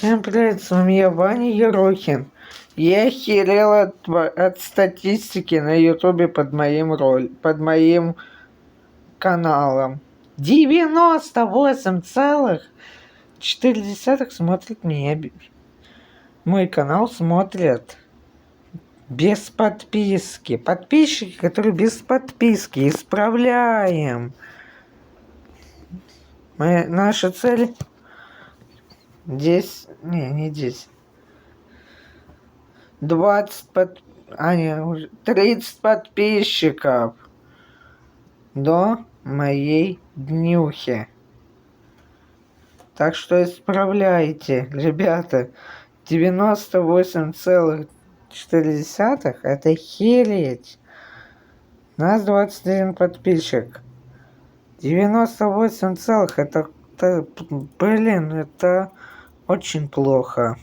Всем привет, с вами я, Ваня Ерохин. Я охерел от статистики на ютубе под моим каналом. 98,4 смотрит меня. Мой канал смотрят без подписки. Подписчики, которые без подписки. Исправляем. Наша цель 10, не 10. 30 подписчиков до моей днюхи. Так что исправляйте, ребята. 98,4 это хереть. Нас 21 подписчик. 98 целых это блин, это очень плохо.